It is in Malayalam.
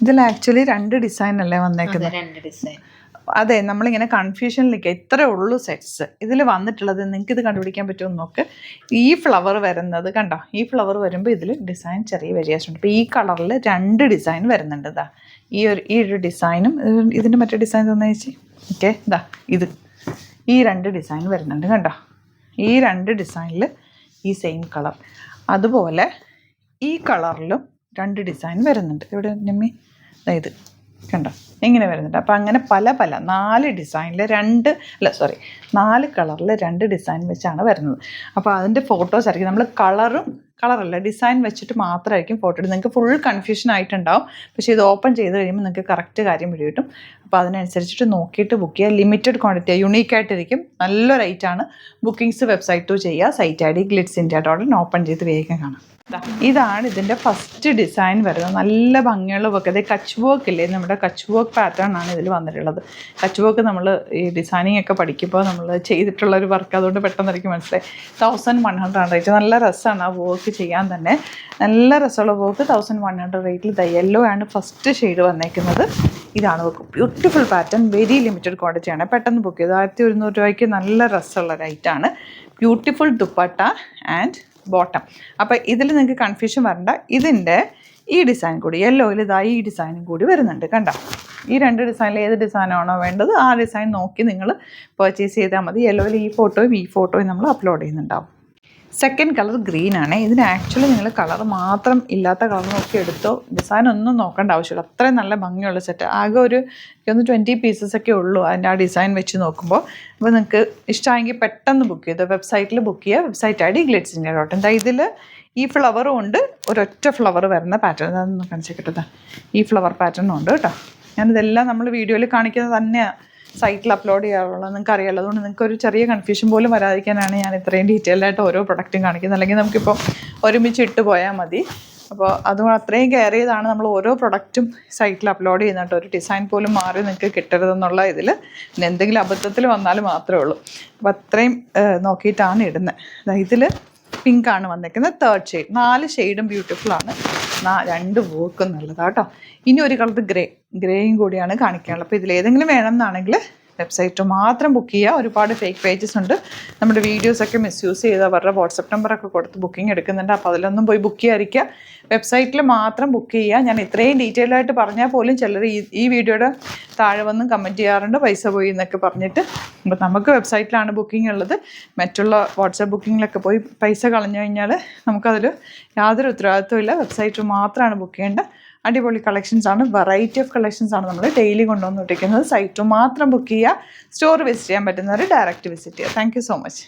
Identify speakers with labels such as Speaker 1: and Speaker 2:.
Speaker 1: ഇതിൽ ആക്ച്വലി 2 ഡിസൈൻ അല്ലേ വന്നേക്കുന്നത്?
Speaker 2: 2 ഡിസൈൻ.
Speaker 1: അതെ, നമ്മളിങ്ങനെ കൺഫ്യൂഷനിലേക്ക് ഇത്രേ ഉള്ളൂ സെറ്റ്സ്. ഇതിൽ വന്നിട്ടുള്ളത് നിങ്ങൾക്ക് ഇത് കണ്ടുപിടിക്കാൻ പറ്റുമെന്ന് നോക്ക്. ഈ ഫ്ലവർ വരുന്നത് കണ്ടോ, ഈ ഫ്ലവർ വരുമ്പോൾ ഇതിൽ ഡിസൈൻ ചെറിയ വേരിയേഷൻ ഉണ്ട്. ഇപ്പോൾ ഈ കളറിൽ 2 ഡിസൈൻ വരുന്നുണ്ട്. ഇതാ ഈ ഒരു ഡിസൈനും ഇതിൻ്റെ മറ്റേ ഡിസൈൻ തന്നെ ചേച്ചി. ഓക്കെ, ഇതാ ഈ 2 ഡിസൈൻ വരുന്നുണ്ട് കണ്ടോ. ഈ 2 ഡിസൈനിൽ ഈ സെയിം കളർ. അതുപോലെ ഈ കളറിലും 2 ഡിസൈൻ വരുന്നുണ്ട്. ഇവിടെ നമ്മി ഇത് കണ്ടോ ഇങ്ങനെ വരുന്നുണ്ട്. അപ്പോൾ അങ്ങനെ പല 4 ഡിസൈനിൽ 4 കളറിൽ 2 ഡിസൈൻ വെച്ചാണ് വരുന്നത്. അപ്പോൾ അതിൻ്റെ ഫോട്ടോസ് ആയിരിക്കും നമ്മൾ കളറല്ല ഡിസൈൻ വെച്ചിട്ട് മാത്രമായിരിക്കും ഫോട്ടോ എടുത്ത്. നിങ്ങൾക്ക് ഫുൾ കൺഫ്യൂഷൻ ആയിട്ടുണ്ടാവും. പക്ഷേ ഇത് ഓപ്പൺ ചെയ്ത് കഴിയുമ്പോൾ നിങ്ങൾക്ക് കറക്റ്റ് കാര്യം പിടികിട്ടും. അപ്പോൾ അതിനനുസരിച്ചിട്ട് നോക്കിയിട്ട് ബുക്ക് ചെയ്യുക. ലിമിറ്റഡ് ക്വാണ്ടിറ്റി, യുണീക്കായിട്ടിരിക്കും. നല്ല റേറ്റാണ്. ബുക്കിംഗ്സ് വെബ്സൈറ്റ് ത്രൂ ചെയ്യുക. സൈറ്റ് ID glitzindia.in ഓപ്പൺ ചെയ്ത് വേഗം കാണാം. ഇതാണ് ഇതിൻ്റെ ഫസ്റ്റ് ഡിസൈൻ വരുന്നത്. നല്ല ഭംഗിയുള്ള വർക്ക്. അതേ കച്ച് വർക്ക് ഇല്ലേ, നമ്മുടെ കച്ച് വർക്ക് പാറ്റേൺ ആണ് ഇതിൽ വന്നിട്ടുള്ളത്. കച്ച് വർക്ക് നമ്മൾ ഈ ഡിസൈനിങ് ഒക്കെ പഠിക്കുമ്പോൾ നമ്മൾ ചെയ്തിട്ടുള്ളൊരു വർക്ക്, അതുകൊണ്ട് പെട്ടെന്ന് എനിക്ക് മനസ്സിലായി. 1100 റേറ്റ്. നല്ല രസമാണ് ആ വർക്ക് ചെയ്യാൻ തന്നെ. നല്ല രസമുള്ള വർക്ക്. 1100 റേറ്റിൽ യെല്ലോ ആണ് ഫസ്റ്റ് ഷെയ്ഡ് വന്നേക്കുന്നത്. ഇതാണ് work. Beautiful pattern. Very limited ക്വാണ്ടിറ്റിയാണ്. പെട്ടെന്ന് ബുക്ക് ചെയ്ത് 1100 രൂപയ്ക്ക് നല്ല രസമുള്ള റേറ്റാണ്. Beautiful dupatta and bottom. അപ്പോൾ ഇതിൽ നിങ്ങൾക്ക് കൺഫ്യൂഷൻ വരണ്ട. ഇതിൻ്റെ ഈ ഡിസൈൻ കൂടി യെല്ലോയിൽ ഈ ഡിസൈനും കൂടി വരുന്നുണ്ട് കണ്ടോ. ഈ 2 ഡിസൈനിൽ ഏത് ഡിസൈനാണോ വേണ്ടത് ആ ഡിസൈൻ നോക്കി നിങ്ങൾ പർച്ചേസ് ചെയ്താൽ മതി. യെല്ലോയിൽ ഈ ഫോട്ടോയും നമ്മൾ അപ്ലോഡ് ചെയ്യുന്നുണ്ടാവും. സെക്കൻഡ് കളർ ഗ്രീൻ ആണ്. ഇതിന് ആക്ച്വലി നിങ്ങൾ കളർ മാത്രം ഇല്ലാത്ത കളർ നോക്കി എടുത്തോ. ഡിസൈൻ ഒന്നും നോക്കേണ്ട ആവശ്യമില്ല. അത്രയും നല്ല ഭംഗിയുള്ള സെറ്റ്. ആകെ ഒരു 20 പീസസൊക്കെ ഉള്ളൂ അതിൻ്റെ ആ ഡിസൈൻ വെച്ച് നോക്കുമ്പോൾ. അപ്പോൾ നിങ്ങൾക്ക് ഇഷ്ടമായെങ്കിൽ പെട്ടെന്ന് ബുക്ക് ചെയ്തോ. വെബ്സൈറ്റിൽ ബുക്ക് ചെയ്യുക. Website ID glitzindia.in. ഇതിൽ ഈ ഫ്ലവറും ഉണ്ട്, ഒരൊറ്റ ഫ്ലവർ വരുന്ന പാറ്റേൺ. അതൊന്ന് കാണിച്ചു കിട്ടുക. ഈ ഫ്ലവർ പാറ്റേണും ഉണ്ട് കേട്ടോ. ഞാനിതെല്ലാം നമ്മൾ വീഡിയോയിൽ കാണിക്കുന്നത് തന്നെയാണ് സൈറ്റിൽ അപ്ലോഡ് ചെയ്യാറുള്ളത്. നിങ്ങൾക്ക് അറിയാമല്ലോ. അതുകൊണ്ട് നിങ്ങൾക്ക് ഒരു ചെറിയ കൺഫ്യൂഷൻ പോലും വരാതിരിക്കാനാണ് ഞാൻ ഇത്രയും ഡീറ്റെയിൽഡായിട്ട് ഓരോ പ്രൊഡക്റ്റും കാണിക്കുന്നത്. അല്ലെങ്കിൽ നമുക്കിപ്പോൾ ഒരുമിച്ച് ഇട്ട് പോയാൽ മതി. അപ്പോൾ അതുകൊണ്ട് അത്രയും കെയർ ചെയ്താണ് നമ്മൾ ഓരോ പ്രൊഡക്റ്റും സൈറ്റിൽ അപ്ലോഡ് ചെയ്യുന്നുണ്ട്. ഒരു ഡിസൈൻ പോലും മാറി നിങ്ങൾക്ക് കിട്ടരുതെന്നുള്ള ഇതിൽ എന്തെങ്കിലും അബദ്ധത്തിൽ വന്നാൽ മാത്രമേ ഉള്ളൂ. അപ്പോൾ അത്രയും നോക്കിയിട്ടാണ് ഇടുന്നത്. ഇതിൽ പിങ്കാണ് വന്നേക്കുന്നത്. 3rd shade. 4 ഷെയ്ഡും ബ്യൂട്ടിഫുള്ളാണ്. 2 വർക്കും നല്ലതാണ് കേട്ടോ. ഇനി ഒരു കളർ ഗ്രേയും കൂടിയാണ് കാണിക്കാനുള്ളത്. അപ്പോൾ ഇതിലേതെങ്കിലും വേണമെന്നാണെങ്കിൽ വെബ്സൈറ്റ് മാത്രം ബുക്ക് ചെയ്യുക. ഒരുപാട് ഫേക്ക് പേജസ് ഉണ്ട്. നമ്മുടെ വീഡിയോസൊക്കെ മിസ്യൂസ് ചെയ്ത് അവരുടെ വാട്സപ്പ് നമ്പറൊക്കെ കൊടുത്ത് ബുക്കിംഗ് എടുക്കുന്നുണ്ട്. അപ്പോൾ അതിലൊന്നും പോയി ബുക്ക് ചെയ്യാതിരിക്കുക. വെബ്സൈറ്റിൽ മാത്രം ബുക്ക് ചെയ്യുക. ഞാൻ ഇത്രയും ഡീറ്റെയിൽഡായിട്ട് പറഞ്ഞാൽ പോലും ചിലർ ഈ വീഡിയോയുടെ താഴെ വന്ന് കമൻറ്റ് ചെയ്യാറുണ്ട് പൈസ പോയി എന്നൊക്കെ പറഞ്ഞിട്ട്. അപ്പോൾ നമുക്ക് വെബ്സൈറ്റിലാണ് ബുക്കിംഗ് ഉള്ളത്. മറ്റുള്ള വാട്സപ്പ് ബുക്കിങ്ങിലൊക്കെ പോയി പൈസ കളഞ്ഞു കഴിഞ്ഞാൽ നമുക്കതിൽ യാതൊരു ഉത്തരവാദിത്വം ഇല്ല. വെബ്സൈറ്റ് മാത്രമാണ് ബുക്ക് ചെയ്യേണ്ടത്. അടിപൊളി കളക്ഷൻസ് ആണ്. വെറൈറ്റി ഓഫ് കളക്ഷൻസ് ആണ് നമ്മൾ ഡെയിലി കൊണ്ടുവന്നിട്ടിരിക്കുന്നത്. സൈറ്റ് മാത്രം ബുക്ക് ചെയ്യുക. സ്റ്റോർ വിസിറ്റ് ചെയ്യാൻ പറ്റുന്നവർ ഡയറക്റ്റ് വിസിറ്റ് ചെയ്യുക. Thank you so much.